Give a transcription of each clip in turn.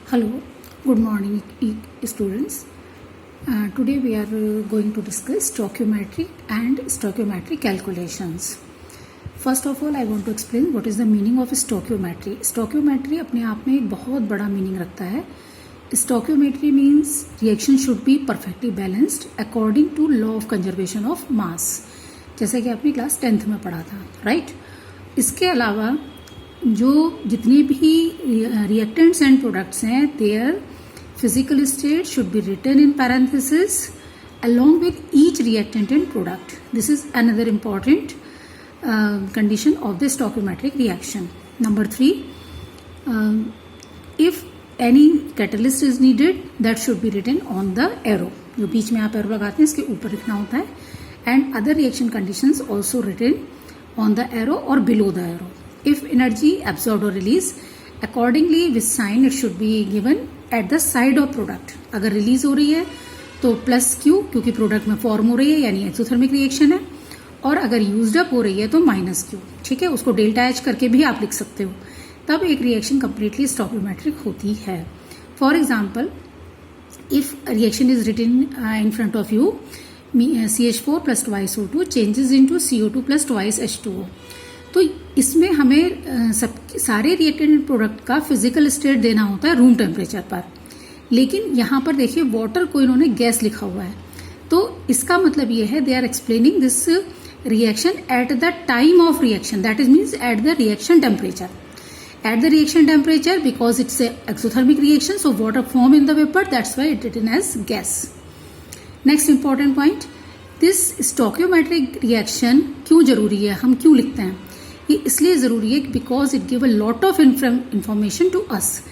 Hello, good morning students. Today we are going to discuss stoichiometry and stoichiometry calculations. First of all, I want to explain what is the meaning of stoichiometry. Stoichiometry अपने आप में एक बहुत बड़ा meaning रखता है. Stoichiometry means reaction should be perfectly balanced according to law of conservation of mass. जैसे कि आपने क्लास 10th में पढ़ा था, right? इसके अलावा जो जितने भी रिएक्टेंट्स एंड प्रोडक्ट्स हैं their physical state should be written in parenthesis along with each reactant and product. This is another important condition of the stoichiometric reaction. Number 3, if any catalyst is needed, that should be written on the arrow. जो बीच में आप arrow लगाते हैं इसके ऊपर लिखना होता है. And other reaction conditions also written on the arrow or below the arrow. If energy absorbed or released, accordingly with sign it should be given at the side of product. अगर release हो रही है तो plus Q क्योंकि product में form हो रही है यानी एक्सोथर्मिक रिएक्शन है, और अगर यूज्ड अप हो रही है तो माइनस क्यू. ठीक है, उसको डेल्टा एच करके भी आप लिख सकते हो. तब एक रिएक्शन कंप्लीटली स्टोइकोमेट्रिक होती है. For example, if reaction is written in front of you, CH4 plus twice O2 changes into CO2 plus twice H2O. तो इसमें हमें सारे रिएक्टेंट प्रोडक्ट का फिजिकल स्टेट देना होता है रूम टेम्परेचर पर, लेकिन यहाँ पर देखिए वाटर को इन्होंने गैस लिखा हुआ है. तो इसका मतलब ये है they are explaining this reaction at the time of reaction, that is means at the reaction temperature. At the reaction temperature, because it's a exothermic reaction, so water form in the vapor, that's why it written as gas. Next important point, this stoichiometric reaction क्यों जरूरी है, हम क्यों लिखते हैं? ये इसलिए ज़रूरी है because it give a lot of information to us.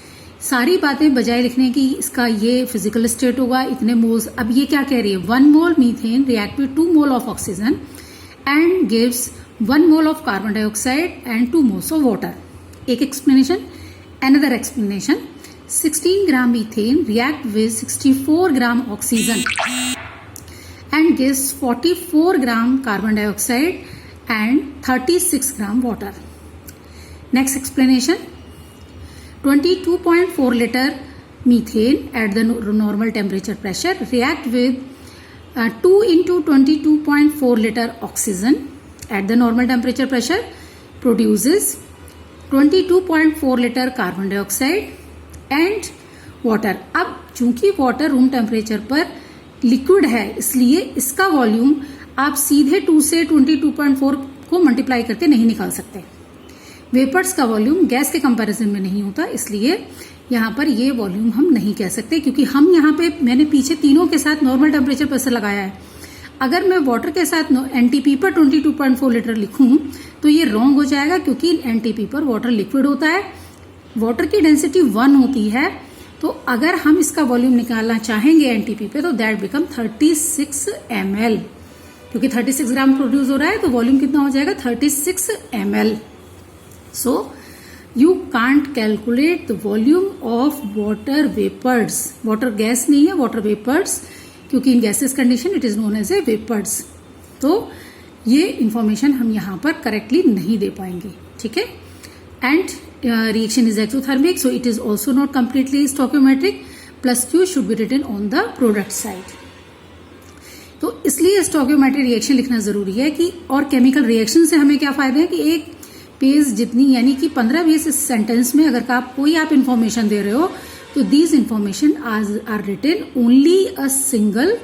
सारी बातें बजाय लिखने की इसका ये फिजिकल स्टेट होगा इतने मोल्स. अब ये क्या कह रही है, 1 mole methane react with 2 mole of oxygen and gives 1 mole of carbon dioxide and 2 moles of water. एक explanation. Another explanation, 16 gram methane react with 64 gram oxygen and gives 44 gram carbon dioxide and 36 gram water. Next explanation, 22.4 liter methane at the normal temperature pressure react with 2 into 22.4 liter oxygen at the normal temperature pressure produces 22.4 liter carbon dioxide and water. अब चूंकि water room temperature पर liquid है इसलिए इसका volume आप सीधे 2 से 22.4 को मल्टीप्लाई करके नहीं निकाल सकते. वेपर्स का वॉल्यूम गैस के कंपैरिजन में नहीं होता, इसलिए यहाँ पर ये वॉल्यूम हम नहीं कह सकते क्योंकि हम यहाँ पे मैंने पीछे तीनों के साथ नॉर्मल टेम्परेचर प्रेशर लगाया है. अगर मैं वाटर के साथ NTP पर 22.4 लीटर लिखूं तो ये रॉन्ग हो जाएगा क्योंकि NTP पर वाटर लिक्विड होता है, वाटर की डेंसिटी 1 होती है. तो अगर हम इसका वॉल्यूम निकालना चाहेंगे NTP पे तो दैट बिकम 36 ml, क्योंकि 36 ग्राम प्रोड्यूस हो रहा है तो वॉल्यूम कितना हो जाएगा 36 ml. So you can't calculate the volume of water vapours. Water gas नहीं है, वाटर वेपर्स, क्योंकि in gases condition it is known as a vapours. तो ये इंफॉर्मेशन हम यहाँ पर करेक्टली नहीं दे पाएंगे. ठीक है, and reaction is exothermic so it is also not completely stoichiometric. Plus Q should be written on the product side. तो इसलिए स्टोइकोमेट्रिक रिएक्शन लिखना जरूरी है कि, और केमिकल रिएक्शन से हमें क्या फायदा है कि एक पेज जितनी यानी कि 15-20 सेंटेंस में अगर आप इंफॉर्मेशन दे रहे हो तो these information are written only a single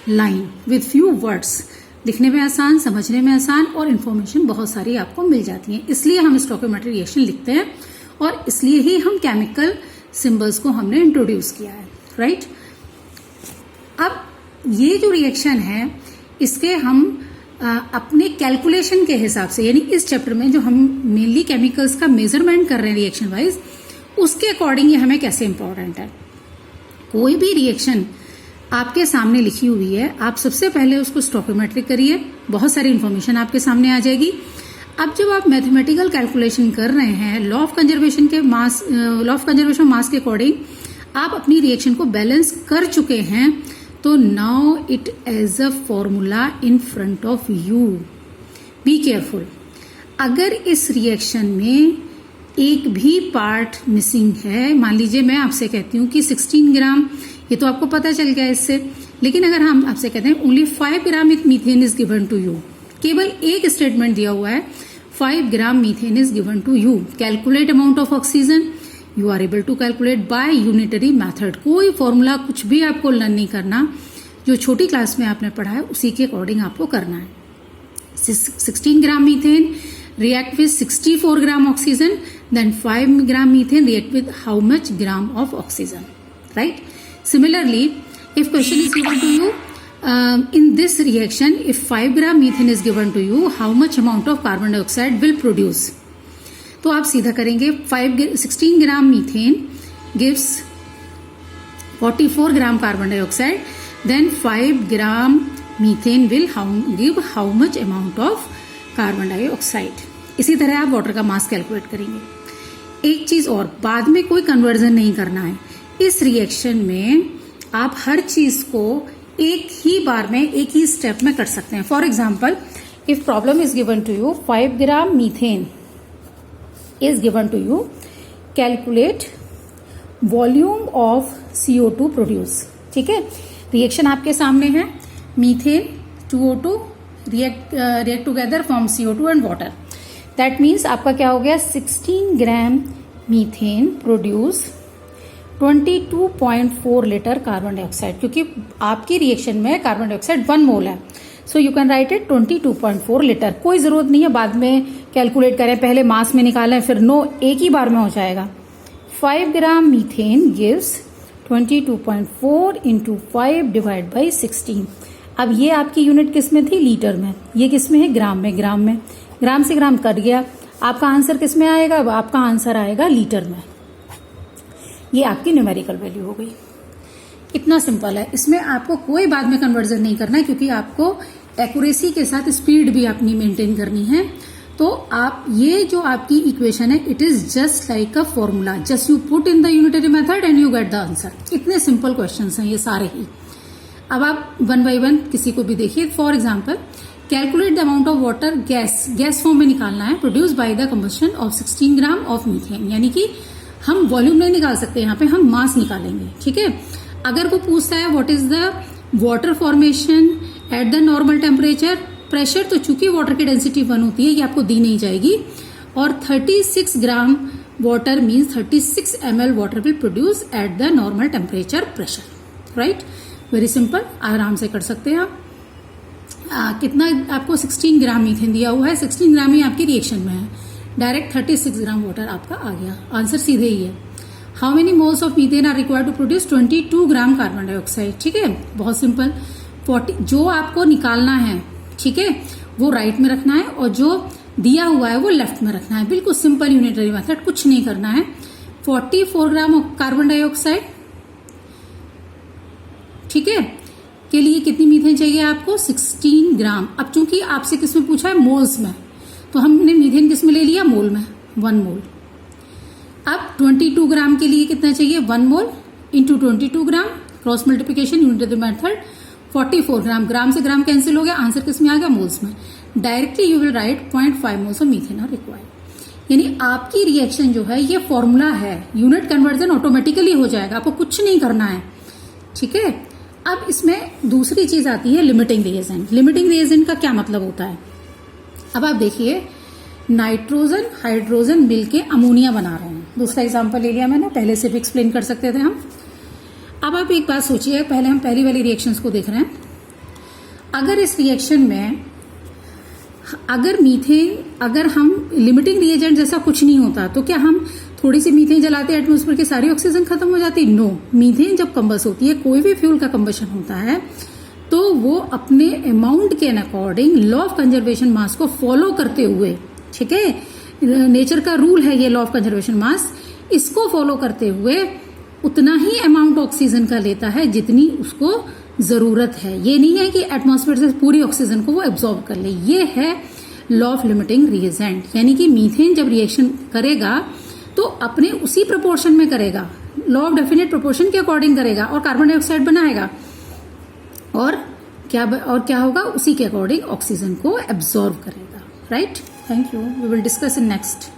line with few words. लिखने में आसान, समझने में आसान और इंफॉर्मेशन बहुत सारी आपको मिल जाती है. इसलिए हम स्टोइकोमेट्रिक रिएक्शन लिखते हैं और इसलिए ही हम केमिकल सिंबल्स को हमने इंट्रोड्यूस किया है. राइट, अब ये जो रिएक्शन है इसके हम अपने कैलकुलेशन के हिसाब से, यानी इस चैप्टर में जो हम मेनली केमिकल्स का मेजरमेंट कर रहे हैं रिएक्शन वाइज, उसके अकॉर्डिंग ये हमें कैसे इंपॉर्टेंट है. कोई भी रिएक्शन आपके सामने लिखी हुई है, आप सबसे पहले उसको स्टोइकोमेट्रिक करिए, बहुत सारी इंफॉर्मेशन आपके सामने आ जाएगी. अब जब आप मैथमेटिकल कैलकुलेशन कर रहे हैं लॉ ऑफ कंजर्वेशन मास के अकॉर्डिंग आप अपनी रिएक्शन को बैलेंस कर चुके हैं, तो now it as a formula in front of you. Be careful. अगर इस रिएक्शन में एक भी पार्ट मिसिंग है, मान लीजिए मैं आपसे कहती हूँ कि 16 ग्राम, ये तो आपको पता चल गया इससे, लेकिन अगर हम आपसे कहते हैं only 5 gram methane is given to you, केवल एक स्टेटमेंट दिया हुआ है 5 gram methane is given to you, calculate amount of oxygen, you are able to calculate by unitary method. कोई फॉर्मूला कुछ भी आपको लर्न नहीं करना, जो छोटी क्लास में आपने पढ़ा है उसी के अकॉर्डिंग आपको करना है। 16 gram methane react with 64 gram oxygen, then 5 gram methane react with how much gram of oxygen, right? Similarly, if question is given to you in this reaction, if 5 gram methane is given to you, how much amount of carbon dioxide will produce? तो आप सीधा करेंगे 16 gram methane gives 44 gram carbon dioxide, then 5 gram methane will give how much amount of carbon dioxide. इसी तरह आप water का mass calculate करेंगे। एक चीज और, बाद में कोई कन्वर्जन नहीं करना है। इस रिएक्शन में आप हर चीज को एक ही बार में, एक ही स्टेप में कर सकते हैं। For example, if problem is given to you 5 gram methane is given to you, calculate volume of CO2 produce. ठीक है, रिएक्शन आपके सामने है, methane 2O2 react together form CO2 and water. That means आपका क्या हो गया, 16 gram methane produce 22.4 litre carbon dioxide, क्योंकि आपकी रिएक्शन में कार्बन डाइऑक्साइड 1 मोल है, so you can write it 22.4 litre. कोई जरूरत नहीं है बाद में कैलकुलेट करें, पहले मास में निकालें फिर नो, एक ही बार में हो जाएगा। 5 gram methane gives 22.4 into 5 divide by 16। अब ये आपकी यूनिट किस में थी, लीटर में, ये किस में है, ग्राम में। ग्राम से ग्राम कट गया, आपका आंसर किस में आएगा, आपका आंसर आएगा लीटर में। ये आपकी न्यूमेरिकल वैल्यू हो गई। इतना सिंपल है, इसमें आपको कोई बाद में कन्वर्जन नहीं करना है, क्योंकि आपको एक्यूरेसी के साथ स्पीड भी अपनी मेंटेन करनी है। तो आप ये जो आपकी इक्वेशन है, it is just like a formula, just you put in the unitary method and you get the answer. इतने सिंपल क्वेश्चंस हैं ये सारे ही। अब आप 1 by 1 किसी को भी देखिए। For example, calculate the amount of water gas form में निकालना है, produce by the combustion of 16 gram of methane. यानी कि हम वॉल्यूम नहीं निकाल सकते, यहाँ पे हम मास निकालेंगे। ठीक है, अगर वो पूछता है what is the water formation at the normal temperature pressure, तो चूंकि वाटर की डेंसिटी 1 होती है, ये आपको दी नहीं जाएगी। और 36 gram water means 36 ml water will produce at the normal temperature pressure. Right, very simple, आराम से कर सकते हैं आप। कितना आपको 16 ग्राम मीथेन दिया हुआ है, 16 ग्राम ही आपकी रिएक्शन में है, डायरेक्ट 36 ग्राम वाटर आपका आ गया, आंसर सीधे ही है। How many moles of methane are required to produce 22 gram carbon dioxide. ठीक है, बहुत सिंपल। 40 जो आपको निकालना है, ठीक है, वो राइट में रखना है, और जो दिया हुआ है वो लेफ्ट में रखना है। बिल्कुल सिंपल यूनिटरी मेथड, कुछ नहीं करना है। 44 ग्राम कार्बन डाइऑक्साइड, ठीक है, के लिए कितनी मीथेन चाहिए आपको, 16 ग्राम। अब चूंकि आपसे किसमें पूछा है, मोल्स में, तो हमने मीथेन किस में ले लिया, मोल में, 1 मोल। अब 22 ग्राम के लिए कितना चाहिए, 1 मोल इंटू 22 ग्राम, क्रॉस मल्टीप्लिकेशन यूनिटरी मेथड, 44 ग्राम, ग्राम से ग्राम कैंसिल हो गया, आंसर किस में आ गया, मोल्स में। Directly you will write 0.5 moles of methane are required. यानी आपकी रिएक्शन जो है ये फॉर्मूला है, यूनिट कन्वर्जन ऑटोमेटिकली हो जाएगा, आपको कुछ नहीं करना है। ठीक है, अब इसमें दूसरी चीज आती है लिमिटिंग रिएजेंट। लिमिटिंग रिएजेंट का क्या मतलब होता है, अब आप देखिए, नाइट्रोजन हाइड्रोजन मिलके अमोनिया बना रहे हैं। दूसरा एग्जांपल ले लिया मैंने, पहले से भी एक्सप्लेन कर सकते थे हम। अब आप एक बात सोचिए, पहले हम पहली वाली रिएक्शंस को देख रहे हैं। अगर इस रिएक्शन में अगर हम लिमिटिंग रिएजेंट जैसा कुछ नहीं होता, तो क्या हम थोड़ी सी मीथेन जलाते एटमॉस्फेयर की सारी ऑक्सीजन खत्म हो जाती? नो। मीथेन जब कंबस होती है, कोई भी फ्यूल का कंबशन होता है, तो वो अपने अमाउंट के अकॉर्डिंग लॉ ऑफ कंजर्वेशन मास को फॉलो करते हुए, ठीक है, नेचर का रूल है ये लॉ ऑफ कंजर्वेशन मास, इसको फॉलो करते हुए उतना ही अमाउंट ऑक्सीजन का लेता है जितनी उसको जरूरत है। ये नहीं है कि एटमॉस्फेयर से पूरी ऑक्सीजन को वो एब्जॉर्ब कर ले। ये है लॉ ऑफ लिमिटिंग रिएजेंट, यानी कि मीथेन जब रिएक्शन करेगा तो अपने उसी प्रोपोर्शन में करेगा, लॉ ऑफ डेफिनेट प्रोपोर्शन के अकॉर्डिंग करेगा और कार्बन डाइऑक्साइड बनाएगा, और क्या होगा, उसी के अकॉर्डिंग ऑक्सीजन को एब्जॉर्ब करेगा। Right, thank you, we will discuss in next.